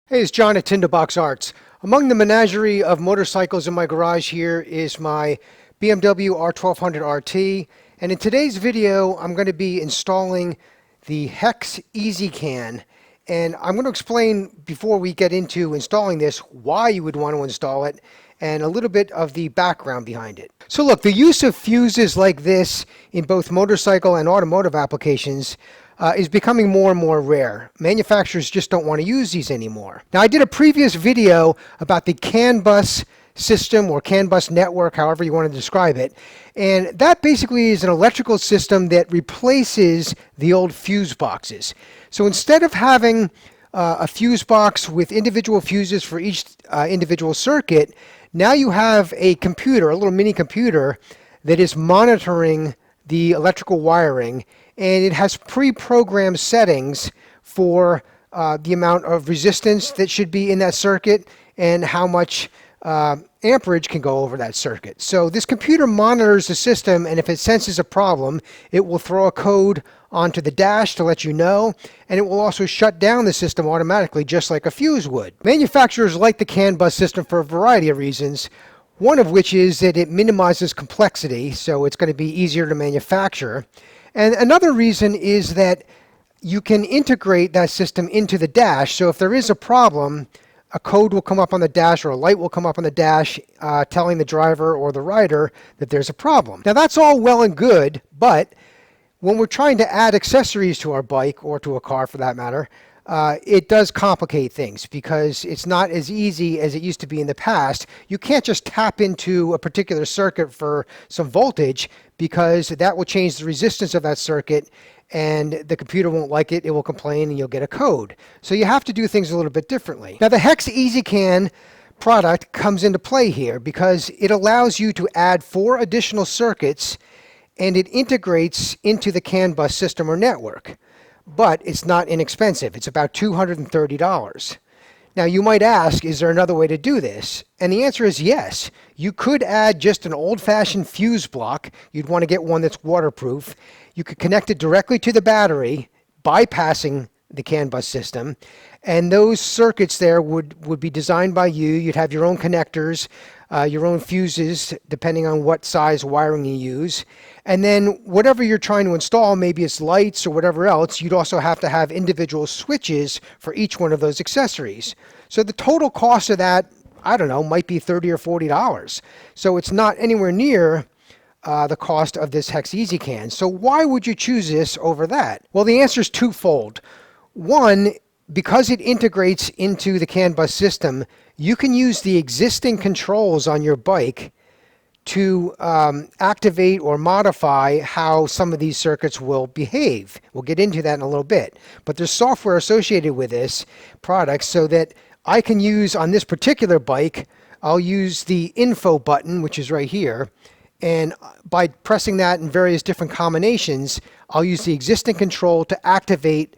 Hey, it's John at Tinderbox Arts. Among the menagerie of motorcycles in my garage here is my BMW R1200RT, and in today's video I'm going to be installing the HEX ezCAN, and I'm going to explain before we get into installing this why you would want to install it and a little bit of the background behind it. So look, the use of fuses like this in both motorcycle and automotive applications is becoming more and more rare. Manufacturers just don't want to use these anymore. Now, I did a previous video about the CANBUS system or CANBUS network, however you want to describe it, and that basically is an electrical system that replaces the old fuse boxes. So instead of having a fuse box with individual fuses for each individual circuit, now you have a computer, a little mini computer that is monitoring the electrical wiring, and it has pre-programmed settings for the amount of resistance that should be in that circuit and how much amperage can go over that circuit. So this computer monitors the system, and if it senses a problem, it will throw a code onto the dash to let you know, and it will also shut down the system automatically just like a fuse would. Manufacturers like the CANBUS system for a variety of reasons, one of which is that it minimizes complexity, so it's going to be easier to manufacture. And another reason is that you can integrate that system into the dash, so if there is a problem, a code will come up on the dash or a light will come up on the dash telling the driver or the rider that there's a problem. Now that's all well and good, but when we're trying to add accessories to our bike, or to a car for that matter, it does complicate things because it's not as easy as it used to be in the past. You can't just tap into a particular circuit for some voltage because that will change the resistance of that circuit, and the computer won't like it, it will complain, and you'll get a code. So you have to do things a little bit differently. Now the HEX ezCAN product comes into play here because it allows you to add 4 additional circuits, and it integrates into the CANBUS system or network. But it's not inexpensive. It's about $230. Now you might ask, is there another way to do this? And the answer is yes. You could add just an old-fashioned fuse block. You'd want to get one that's waterproof. You could connect it directly to the battery, bypassing the CANBUS system, and those circuits there would be designed by you. You'd have your own connectors, your own fuses, depending on what size wiring you use. And then whatever you're trying to install, maybe it's lights or whatever else, you'd also have to have individual switches for each one of those accessories. So the total cost of that, I don't know, might be $30 or $40. So it's not anywhere near the cost of this HEX ezCAN. So why would you choose this over that? Well, the answer is twofold. One, because it integrates into the CANBUS system, you can use the existing controls on your bike to activate or modify how some of these circuits will behave. We'll get into that in a little bit. But there's software associated with this product so that I can use on this particular bike, I'll use the info button, which is right here, and by pressing that in various different combinations, I'll use the existing control to activate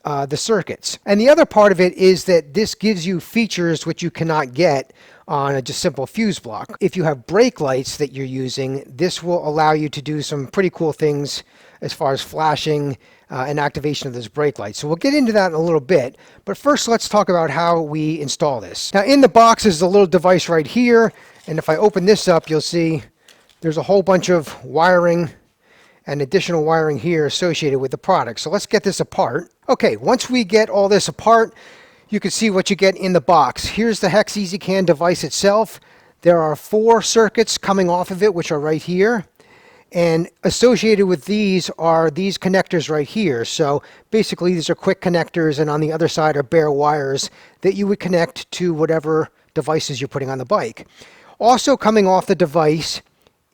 the circuits. And the other part of it is that this gives you features which you cannot get on a just simple fuse block. If you have brake lights that you're using, this will allow you to do some pretty cool things as far as flashing and activation of those brake lights. So we'll get into that in a little bit, but first let's talk about how we install this. Now in the box is a little device right here, and if I open this up, you'll see there's a whole bunch of wiring and additional wiring here associated with the product. So let's get this apart. Okay, once we get all this apart, you can see what you get in the box. Here's the HEX ezCAN device itself. There are 4 circuits coming off of it, which are right here. And associated with these are these connectors right here. So basically these are quick connectors, and on the other side are bare wires that you would connect to whatever devices you're putting on the bike. Also coming off the device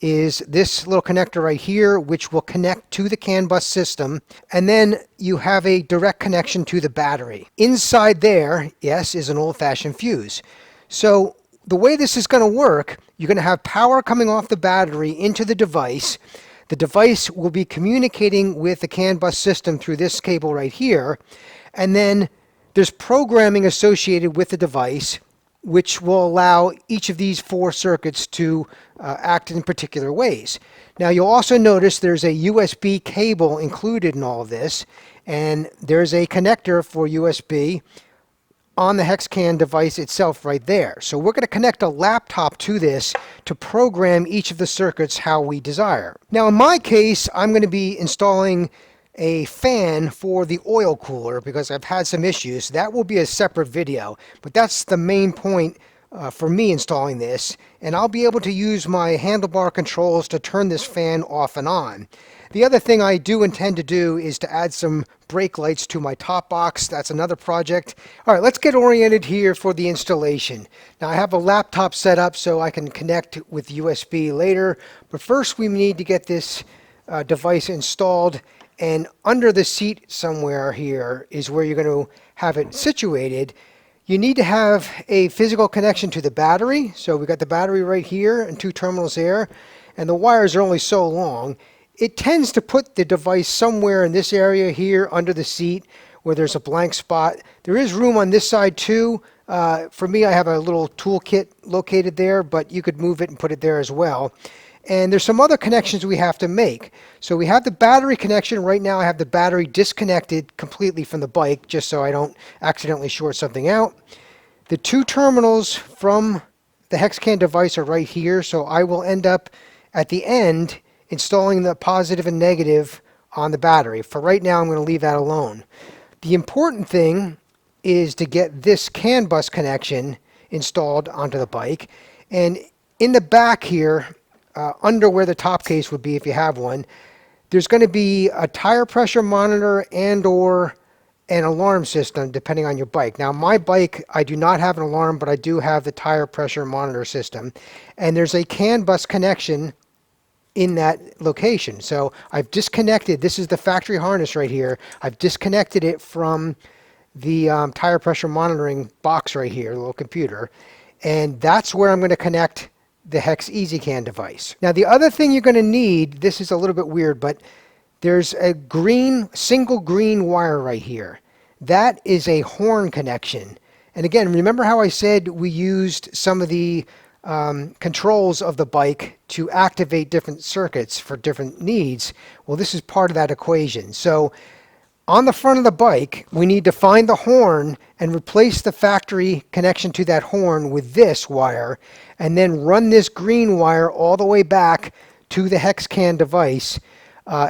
is this little connector right here, which will connect to the CANBUS system, and then you have a direct connection to the battery. Inside there, yes, is an old-fashioned fuse. So the way this is going to work, you're going to have power coming off the battery into the device. The device will be communicating with the CANBUS system through this cable right here, and then there's programming associated with the device which will allow each of these 4 circuits to act in particular ways. Now you'll also notice there's a USB cable included in all of this, and there's a connector for USB on the HEXCAN device itself right there. So we're going to connect a laptop to this to program each of the circuits how we desire. Now in my case, I'm going to be installing a fan for the oil cooler because I've had some issues. That will be a separate video, but that's the main point for me installing this, and I'll be able to use my handlebar controls to turn this fan off and on. The other thing I do intend to do is to add some brake lights to my top box. That's another project. All right, let's get oriented here for the installation. Now I have a laptop set up so I can connect with USB later, but first we need to get this device installed, and under the seat somewhere here is where you're going to have it situated. You need to have a physical connection to the battery. So we've got the battery right here and 2 terminals there, and the wires are only so long. It tends to put the device somewhere in this area here under the seat where there's a blank spot. There is room on this side too. For me, I have a little toolkit located there, but you could move it and put it there as well. And there's some other connections we have to make. So we have the battery connection. Right now I have the battery disconnected completely from the bike just so I don't accidentally short something out. The 2 terminals from the HEXCAN device are right here, so I will end up at the end installing the positive and negative on the battery. For right now I'm going to leave that alone. The important thing is to get this CANBUS connection installed onto the bike, and in the back here, under where the top case would be if you have one, there's going to be a tire pressure monitor and or an alarm system depending on your bike. Now my bike, I do not have an alarm, but I do have the tire pressure monitor system, and there's a CANBUS connection in that location. So I've disconnected, this is the factory harness right here, I've disconnected it from the tire pressure monitoring box right here, the little computer, and that's where I'm going to connect the HEX ezCAN device. Now the other thing you're going to need, this is a little bit weird, but there's a single green wire right here. That is a horn connection. And again, remember how I said we used some of the controls of the bike to activate different circuits for different needs? Well, this is part of that equation. So on the front of the bike, we need to find the horn and replace the factory connection to that horn with this wire, and then run this green wire all the way back to the HEXCAN device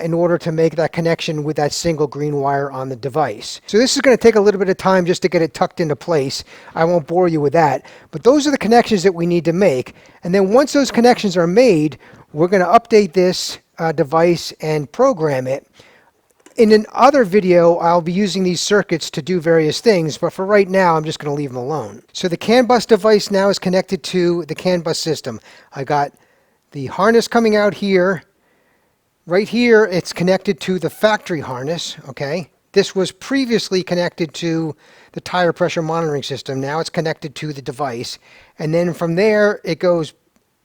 in order to make that connection with that single green wire on the device. So this is going to take a little bit of time just to get it tucked into place. I won't bore you with that, but those are the connections that we need to make. And then once those connections are made, we're going to update this device and program it. In another video, I'll be using these circuits to do various things, but for right now, I'm just going to leave them alone. So the CANBUS device now is connected to the CANBUS system. I got the harness coming out here. Right here, it's connected to the factory harness, okay? This was previously connected to the tire pressure monitoring system. Now it's connected to the device. And then from there, it goes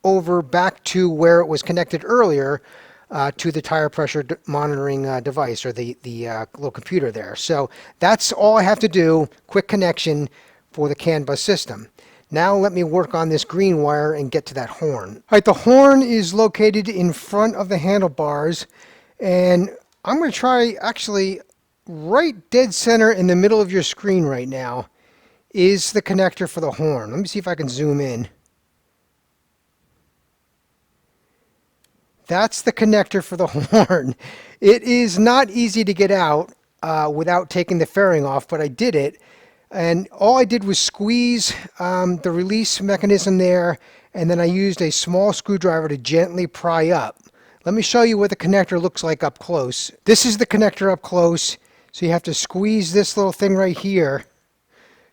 over back to where it was connected earlier, to the tire pressure monitoring device, or the little computer there. So that's all I have to do, quick connection for the CANBUS system. Now let me work on this green wire and get to that horn. All right, the horn is located in front of the handlebars, and I'm going to try actually right dead center in the middle of your screen right now is the connector for the horn. Let me see if I can zoom in. That's the connector for the horn. It is not easy to get out without taking the fairing off, but I did it. And all I did was squeeze the release mechanism there, and then I used a small screwdriver to gently pry up. Let me show you what the connector looks like up close. This is the connector up close. So you have to squeeze this little thing right here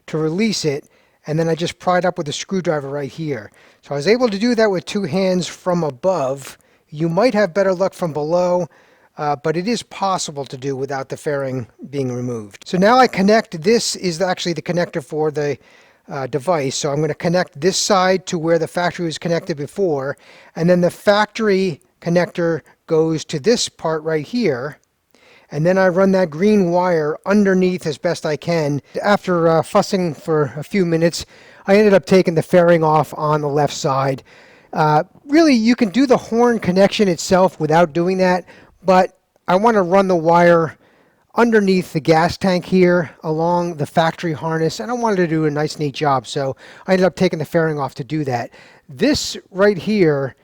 to release it, and then I just pried up with a screwdriver right here. So I was able to do that with 2 hands from above. You might have better luck from below, but it is possible to do without the fairing being removed. So now I connect, this is actually the connector for the device. So I'm going to connect this side to where the factory was connected before, and then the factory connector goes to this part right here, and then I run that green wire underneath as best I can. After fussing for a few minutes, I ended up taking the fairing off on the left side. Really, you can do the horn connection itself without doing that, but I want to run the wire underneath the gas tank here along the factory harness, and I wanted to do a nice neat job, so I ended up taking the fairing off to do that. This right here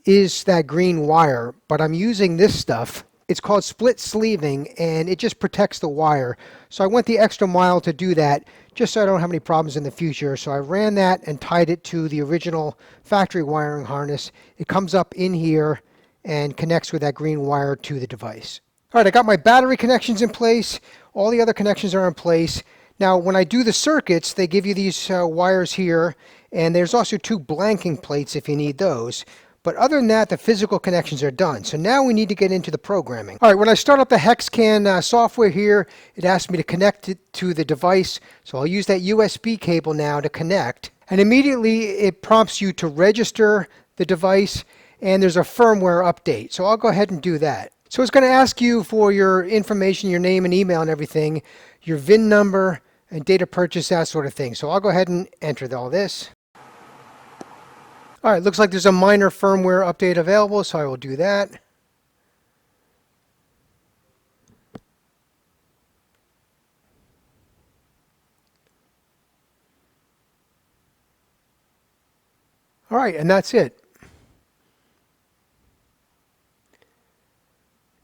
is that green wire, but I'm using this stuff. It's called split sleeving, and it just protects the wire. So I went the extra mile to do that, just so I don't have any problems in the future. So I ran that and tied it to the original factory wiring harness. It comes up in here and connects with that green wire to the device. All right, I got my battery connections in place. All the other connections are in place. Now, when I do the circuits, they give you these wires here, and there's also 2 blanking plates if you need those. But other than that, the physical connections are done. So now we need to get into the programming. All right, when I start up the HEXCAN software here, it asks me to connect it to the device. So I'll use that USB cable now to connect. And immediately it prompts you to register the device, and there's a firmware update. So I'll go ahead and do that. So it's going to ask you for your information, your name and email and everything, your VIN number and date of purchase, that sort of thing. So I'll go ahead and enter all this. All right, looks like there's a minor firmware update available, so I will do that. All right, and that's it.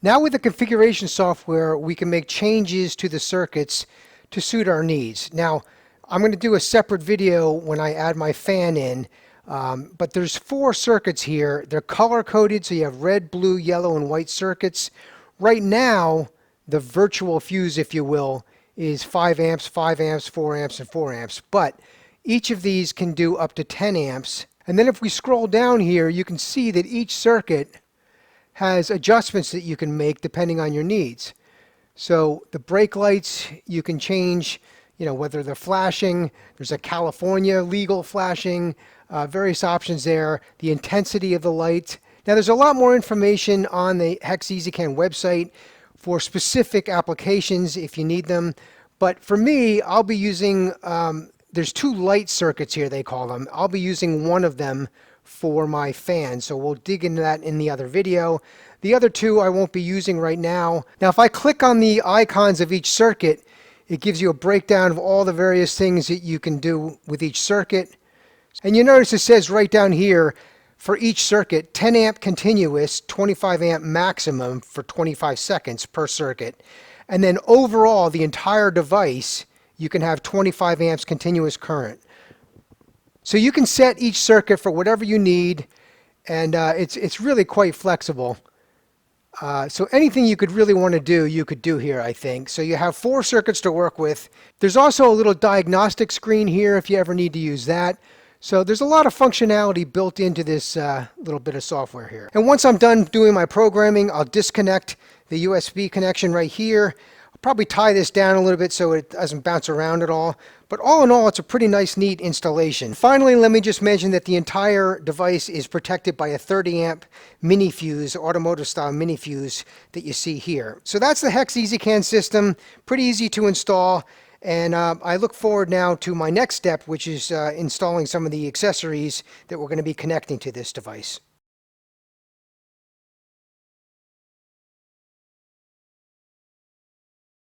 Now with the configuration software, we can make changes to the circuits to suit our needs. Now, I'm going to do a separate video when I add my fan in. But there's 4 circuits here. They're color coded, so you have red, blue, yellow, and white circuits. Right now, the virtual fuse, if you will, is 5 amps, 5 amps, 4 amps, and 4 amps. But each of these can do up to 10 amps. And then if we scroll down here, you can see that each circuit has adjustments that you can make depending on your needs. So the brake lights, you can change, whether they're flashing. There's a California legal flashing. Various options there, the intensity of the light. Now there's a lot more information on the HEX ezCAN website for specific applications if you need them. But for me, I'll be using, there's 2 light circuits here, they call them. I'll be using one of them for my fan, so we'll dig into that in the other video. The other 2 I won't be using right now. Now if I click on the icons of each circuit, it gives you a breakdown of all the various things that you can do with each circuit. And you notice it says right down here, for each circuit, 10 amp continuous, 25 amp maximum for 25 seconds per circuit. And then overall, the entire device, you can have 25 amps continuous current. So you can set each circuit for whatever you need, and it's really quite flexible. So anything you could really want to do, you could do here, I think. So you have 4 circuits to work with. There's also a little diagnostic screen here if you ever need to use that. So there's a lot of functionality built into this little bit of software here. And once I'm done doing my programming, I'll disconnect the USB connection right here. I'll probably tie this down a little bit so it doesn't bounce around at all. But all in all, it's a pretty nice, neat installation. Finally, let me just mention that the entire device is protected by a 30 amp mini fuse, automotive style mini fuse that you see here. So that's the HEX ezCAN system. Pretty easy to install. And I look forward now to my next step, which is installing some of the accessories that we're going to be connecting to this device.